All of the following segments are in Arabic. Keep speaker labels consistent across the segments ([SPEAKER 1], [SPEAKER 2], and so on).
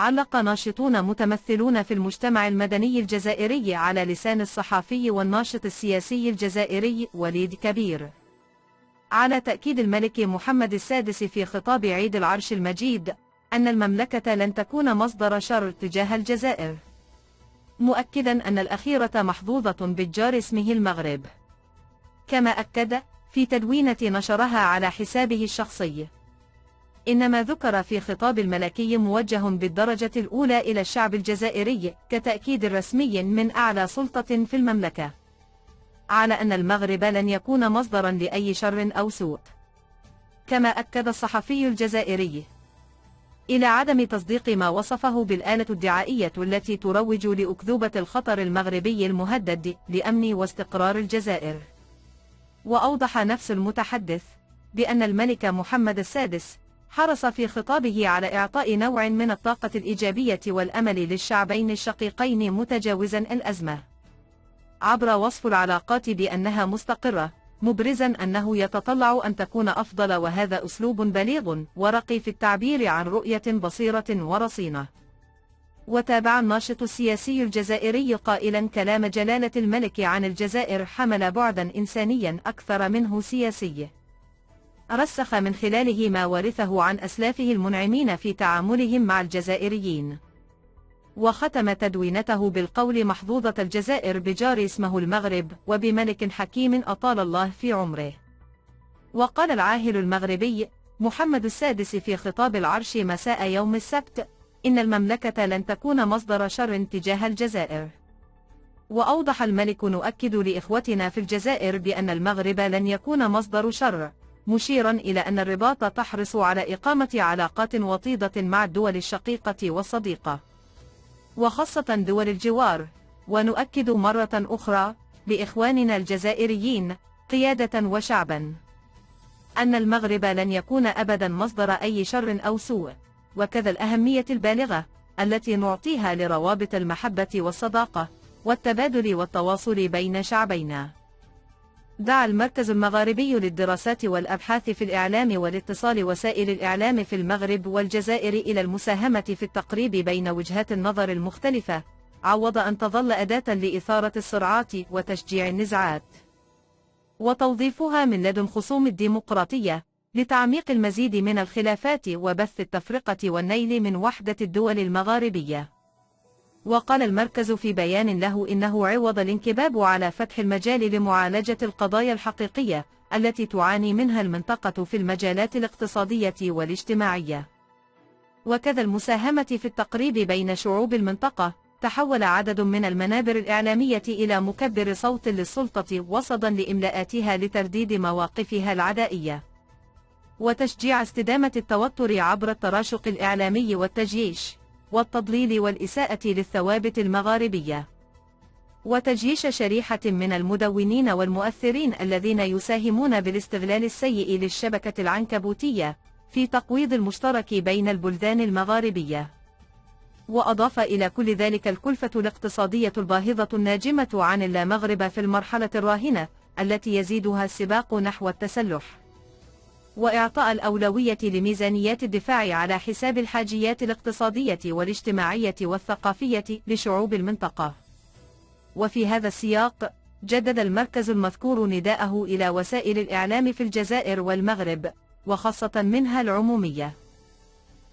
[SPEAKER 1] علق ناشطون متمثلون في المجتمع المدني الجزائري على لسان الصحفي والناشط السياسي الجزائري وليد كبير على تأكيد الملك محمد السادس في خطاب عيد العرش المجيد أن المملكة لن تكون مصدر شر تجاه الجزائر، مؤكدا أن الأخيرة محظوظة بالجار اسمه المغرب. كما أكد في تدوينة نشرها على حسابه الشخصي إن ما ذكر في خطاب الملكي موجه بالدرجة الأولى إلى الشعب الجزائري كتأكيد رسمي من أعلى سلطة في المملكة على أن المغرب لن يكون مصدرا لأي شر أو سوء. كما أكد الصحفي الجزائري إلى عدم تصديق ما وصفه بالآلة الدعائية التي تروج لأكذوبة الخطر المغربي المهدد لأمن واستقرار الجزائر. وأوضح نفس المتحدث بأن الملك محمد السادس حرص في خطابه على إعطاء نوع من الطاقة الإيجابية والأمل للشعبين الشقيقين متجاوزا الأزمة، عبر وصف العلاقات بأنها مستقرة، مبرزا أنه يتطلع أن تكون أفضل، وهذا أسلوب بليغ ورقي في التعبير عن رؤية بصيرة ورصينة. وتابع الناشط السياسي الجزائري قائلا كلام جلالة الملك عن الجزائر حمل بعدا إنسانيا أكثر منه سياسي، رسخ من خلاله ما ورثه عن أسلافه المنعمين في تعاملهم مع الجزائريين. وختم تدوينته بالقول محظوظة الجزائر بجار اسمه المغرب وبملك حكيم أطال الله في عمره. وقال العاهل المغربي محمد السادس في خطاب العرش مساء يوم السبت إن المملكة لن تكون مصدر شر تجاه الجزائر. وأوضح الملك نؤكد لإخوتنا في الجزائر بأن المغرب لن يكون مصدر شر، مشيرا إلى أن الرباط تحرص على إقامة علاقات وطيدة مع الدول الشقيقة والصديقة وخاصة دول الجوار. ونؤكد مرة أخرى لإخواننا الجزائريين قيادة وشعبا أن المغرب لن يكون أبدا مصدر أي شر أو سوء، وكذا الأهمية البالغة التي نعطيها لروابط المحبة والصداقة والتبادل والتواصل بين شعبينا. دعا المركز المغاربي للدراسات والأبحاث في الإعلام والاتصال وسائل الإعلام في المغرب والجزائر إلى المساهمة في التقريب بين وجهات النظر المختلفة، عوض أن تظل أداة لإثارة الصراعات وتشجيع النزاعات وتوظيفها من لدن خصوم الديمقراطية لتعميق المزيد من الخلافات وبث التفرقة والنيل من وحدة الدول المغاربية. وقال المركز في بيان له إنه عوض الانكباب على فتح المجال لمعالجة القضايا الحقيقية التي تعاني منها المنطقة في المجالات الاقتصادية والاجتماعية وكذا المساهمة في التقريب بين شعوب المنطقة، تحول عدد من المنابر الإعلامية إلى مكبر صوت للسلطة وصدا لإملاءاتها لترديد مواقفها العدائية وتشجيع استدامة التوتر عبر التراشق الإعلامي والتجييش والتضليل والإساءة للثوابت المغاربية وتجييش شريحة من المدونين والمؤثرين الذين يساهمون بالاستغلال السيء للشبكة العنكبوتية في تقويض المشترك بين البلدان المغاربية. وأضاف إلى كل ذلك الكلفة الاقتصادية الباهظة الناجمة عن اللامغرب في المرحلة الراهنة التي يزيدها السباق نحو التسلح، وإعطاء الأولوية لميزانيات الدفاع على حساب الحاجيات الاقتصادية والاجتماعية والثقافية لشعوب المنطقة. وفي هذا السياق جدد المركز المذكور نداءه إلى وسائل الإعلام في الجزائر والمغرب وخاصة منها العمومية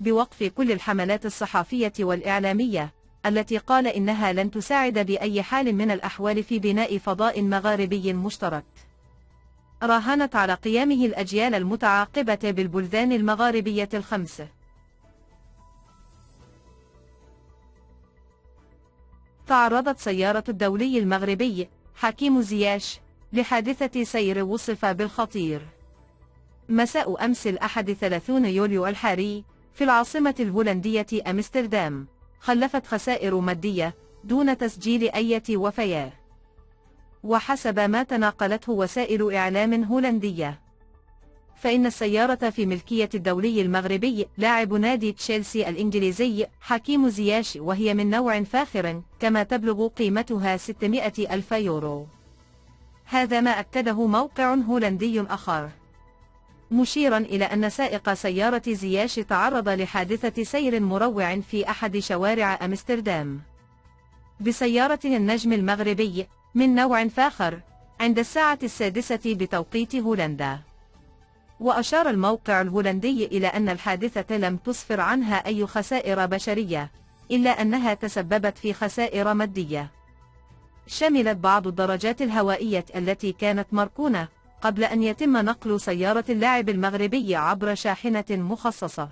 [SPEAKER 1] بوقف كل الحملات الصحفية والإعلامية التي قال إنها لن تساعد بأي حال من الأحوال في بناء فضاء مغاربي مشترك راهنت على قيامه الأجيال المتعاقبة بالبلدان المغاربية الخمس. تعرضت سيارة الدولي المغربي حكيم زياش لحادثة سير وصف بالخطير مساء أمس الأحد 30 يوليو الحالي في العاصمة الهولندية أمستردام، خلفت خسائر مادية دون تسجيل أي وفيات، وحسب ما تناقلته وسائل إعلام هولندية فإن السيارة في ملكية الدولي المغربي لاعب نادي تشيلسي الإنجليزي حكيم زياش، وهي من نوع فاخر كما تبلغ قيمتها 600 ألف يورو. هذا ما أكده موقع هولندي آخر. مشيرا إلى أن سائق سيارة زياش تعرض لحادثة سير مروع في أحد شوارع أمستردام بسيارة النجم المغربي من نوع فاخر عند الساعة 6 بتوقيت هولندا. وأشار الموقع الهولندي إلى أن الحادثة لم تسفر عنها أي خسائر بشرية، إلا أنها تسببت في خسائر مادية شملت بعض الدرجات الهوائية التي كانت مركونة قبل أن يتم نقل سيارة اللاعب المغربي عبر شاحنة مخصصة.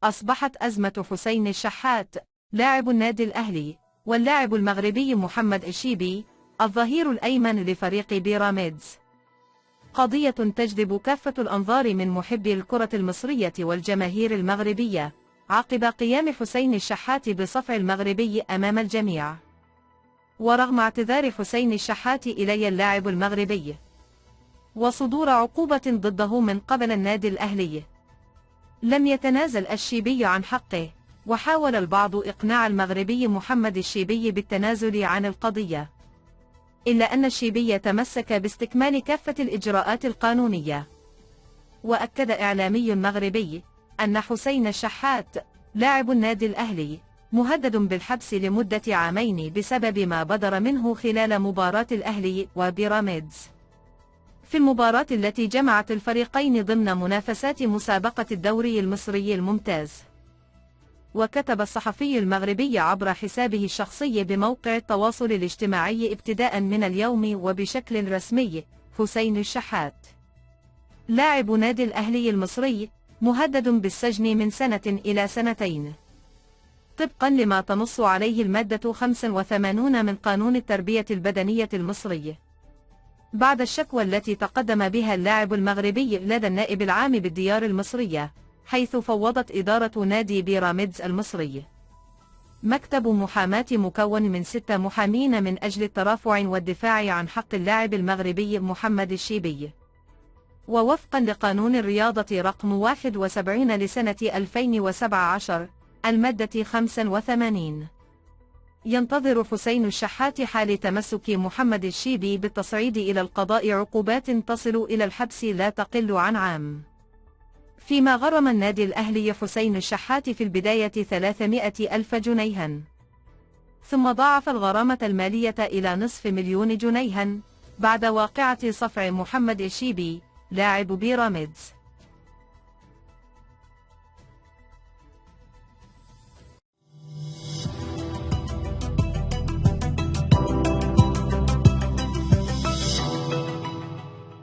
[SPEAKER 1] أصبحت أزمة حسين الشحات لاعب النادي الأهلي واللاعب المغربي محمد الشيبي الظهير الأيمن لفريق بيراميدز قضية تجذب كافة الأنظار من محبي الكرة المصرية والجماهير المغربية عقب قيام حسين الشحات بصفع المغربي أمام الجميع. ورغم اعتذار حسين الشحات إلي اللاعب المغربي وصدور عقوبة ضده من قبل النادي الأهلي، لم يتنازل الشيبي عن حقه، وحاول البعض إقناع المغربي محمد الشيبي بالتنازل عن القضية، إلا أن الشيبي تمسك باستكمال كافة الإجراءات القانونية. وأكد إعلامي مغربي أن حسين الشحات لاعب النادي الأهلي مهدد بالحبس لمدة 2 عام بسبب ما بدر منه خلال مباراة الأهلي وبيراميدز في المباراة التي جمعت الفريقين ضمن منافسات مسابقة الدوري المصري الممتاز. وكتب الصحفي المغربي عبر حسابه الشخصي بموقع التواصل الاجتماعي ابتداء من اليوم وبشكل رسمي: حسين الشحات لاعب نادي الأهلي المصري مهدد بالسجن من 1 إلى 2 سنين طبقا لما تنص عليه المادة 85 من قانون التربية البدنية المصري، بعد الشكوى التي تقدم بها اللاعب المغربي لدى النائب العام بالديار المصرية، حيث فوضت إدارة نادي بيراميدز المصري مكتب محاماة مكون من 6 محامين من أجل الترافع والدفاع عن حق اللاعب المغربي محمد الشيبي. ووفقا لقانون الرياضة رقم 71 لسنة 2017 المادة 85، ينتظر حسين الشحات حال تمسك محمد الشيبي بالتصعيد إلى القضاء عقوبات تصل إلى الحبس لا تقل عن 1 عام. فيما غرم النادي الأهلي حسين الشحات في البداية 300,000 جنيها، ثم ضاعف الغرامة المالية إلى 500,000 جنيها بعد واقعة صفع محمد الشيبي لاعب بيراميدز.